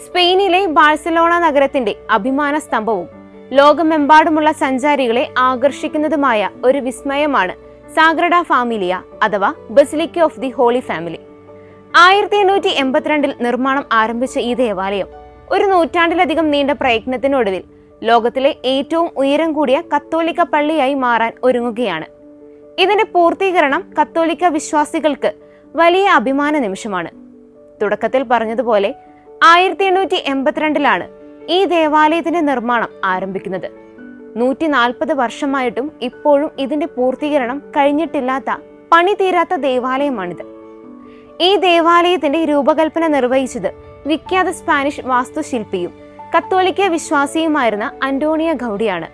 സ്പെയിനിലെ ബാഴ്സലോണ നഗരത്തിന്റെ അഭിമാന സ്തംഭവും ലോകമെമ്പാടുമുള്ള സഞ്ചാരികളെ ആകർഷിക്കുന്നതുമായ ഒരു വിസ്മയമാണ് സാഗ്രഡ ഫാമിലിയ അഥവാ basilica of the Holy Family. 1882 നിർമ്മാണം ആരംഭിച്ച ഈ ദേവാലയം ഒരു നൂറ്റാണ്ടിലധികം നീണ്ട പ്രയത്നത്തിനൊടുവിൽ ലോകത്തിലെ ഏറ്റവും ഉയരം കൂടിയ കത്തോലിക്ക പള്ളിയായി മാറാൻ ഒരുങ്ങുകയാണ്. ഇതിന്റെ പൂർത്തീകരണം കത്തോലിക്ക വിശ്വാസികൾക്ക് വലിയ അഭിമാന നിമിഷമാണ്. തുടക്കത്തിൽ പറഞ്ഞതുപോലെ 1882 ഈ ദേവാലയത്തിന്റെ നിർമ്മാണം ആരംഭിക്കുന്നത്. 140 വർഷമായിട്ടും ഇപ്പോഴും ഇതിന്റെ പൂർത്തീകരണം കഴിഞ്ഞിട്ടില്ലാത്ത പണി തീരാത്ത ദേവാലയമാണിത്. ഈ ദേവാലയത്തിന്റെ രൂപകൽപ്പന നിർവഹിച്ചത് വിഖ്യാത സ്പാനിഷ് വാസ്തുശില്പിയും കത്തോലിക്ക വിശ്വാസിയുമായിരുന്ന അന്റോണിയോ ഗൗഡിയാണ്.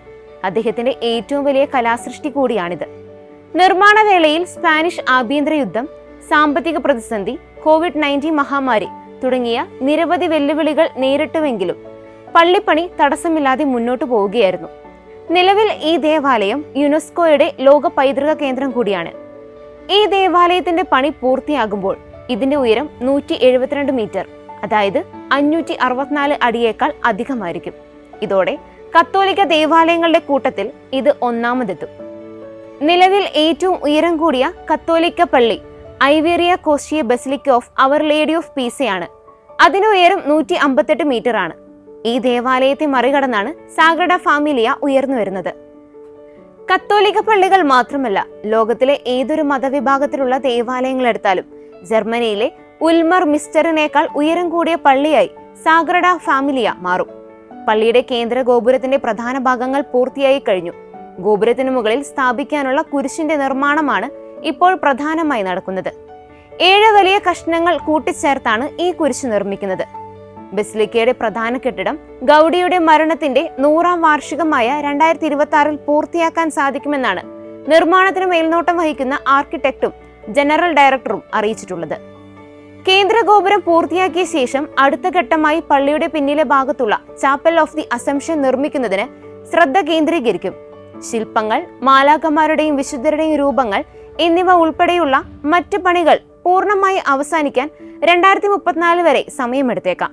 അദ്ദേഹത്തിന്റെ ഏറ്റവും വലിയ കലാസൃഷ്ടി കൂടിയാണിത്. നിർമ്മാണ വേളയിൽ സ്പാനിഷ് ആഭ്യന്തര യുദ്ധം, സാമ്പത്തിക പ്രതിസന്ധി, COVID-19 മഹാമാരി തുടങ്ങിയ നിരവധി വെല്ലുവിളികൾ നേരിട്ടുവെങ്കിലും പള്ളിപ്പണി തടസ്സമില്ലാതെ മുന്നോട്ടു പോവുകയായിരുന്നു. നിലവിൽ ഈ ദേവാലയം യുനെസ്കോയുടെ ലോക പൈതൃക കേന്ദ്രം കൂടിയാണ്. ഈ ദേവാലയത്തിന്റെ പണി പൂർത്തിയാകുമ്പോൾ ഇതിന്റെ ഉയരം 172 മീറ്റർ, അതായത് 564 അടിയേക്കാൾ അധികമായിരിക്കും. ഇതോടെ കത്തോലിക്ക ദേവാലയങ്ങളുടെ കൂട്ടത്തിൽ ഇത് ഒന്നാമതെത്തും. നിലവിൽ ഏറ്റവും ഉയരം കൂടിയ കത്തോലിക്ക പള്ളി ഐവേറിയ കോസ്റ്റിയ basilica of our lady of പീസയാണ്. അതിന് ഉയരം 158 മീറ്റർ ആണ്. ഈ ദേവാലയത്തെ മറികടന്നാണ് സാഗ്രഡ ഫാമിലിയ ഉയർന്നു വരുന്നത്. കത്തോലിക്ക പള്ളികൾ മാത്രമല്ല, ലോകത്തിലെ ഏതൊരു മതവിഭാഗത്തിലുള്ള ദേവാലയങ്ങൾ എടുത്താലും ജർമ്മനിയിലെ ഉൽമർ മിസ്റ്ററിനേക്കാൾ ഉയരം കൂടിയ പള്ളിയായി സാഗ്രഡ ഫാമിലിയ മാറും. പള്ളിയുടെ കേന്ദ്ര ഗോപുരത്തിന്റെ പ്രധാന ഭാഗങ്ങൾ പൂർത്തിയായി കഴിഞ്ഞു. ഗോപുരത്തിനു മുകളിൽ സ്ഥാപിക്കാനുള്ള കുരിശിന്റെ നിർമ്മാണമാണ് ഇപ്പോൾ പ്രധാനമായി നടക്കുന്നത്. 7 വലിയ കഷ്ണങ്ങൾ കൂട്ടിച്ചേർത്താണ് ഈ കുരിശ് നിർമ്മിക്കുന്നത്. ബസിലിക്കയുടെ പ്രധാന കെട്ടിടം ഗൗഡിയുടെ മരണത്തിന്റെ 100ാം വാർഷികമായ 2026 പൂർത്തിയാക്കാൻ സാധിക്കുമെന്നാണ് നിർമ്മാണത്തിന് മേൽനോട്ടം വഹിക്കുന്ന ആർക്കിടെക്റ്റും ജനറൽ ഡയറക്ടറും അറിയിച്ചിട്ടുള്ളത്. കേന്ദ്ര ഗോപുരം പൂർത്തിയാക്കിയ ശേഷം അടുത്ത ഘട്ടമായി പള്ളിയുടെ പിന്നിലെ ഭാഗത്തുള്ള ചാപ്പൽ ഓഫ് ദി അസംഷൻ നിർമ്മിക്കുന്നതിന് ശ്രദ്ധ കേന്ദ്രീകരിക്കും. ശില്പങ്ങൾ, മാലാഖമാരുടെയും വിശുദ്ധരുടെയും രൂപങ്ങൾ എന്നിവ ഉൾപ്പെടെയുള്ള മറ്റ് പണികൾ പൂർണ്ണമായി അവസാനിക്കാൻ 2034 വരെ സമയമെടുത്തേക്കാം.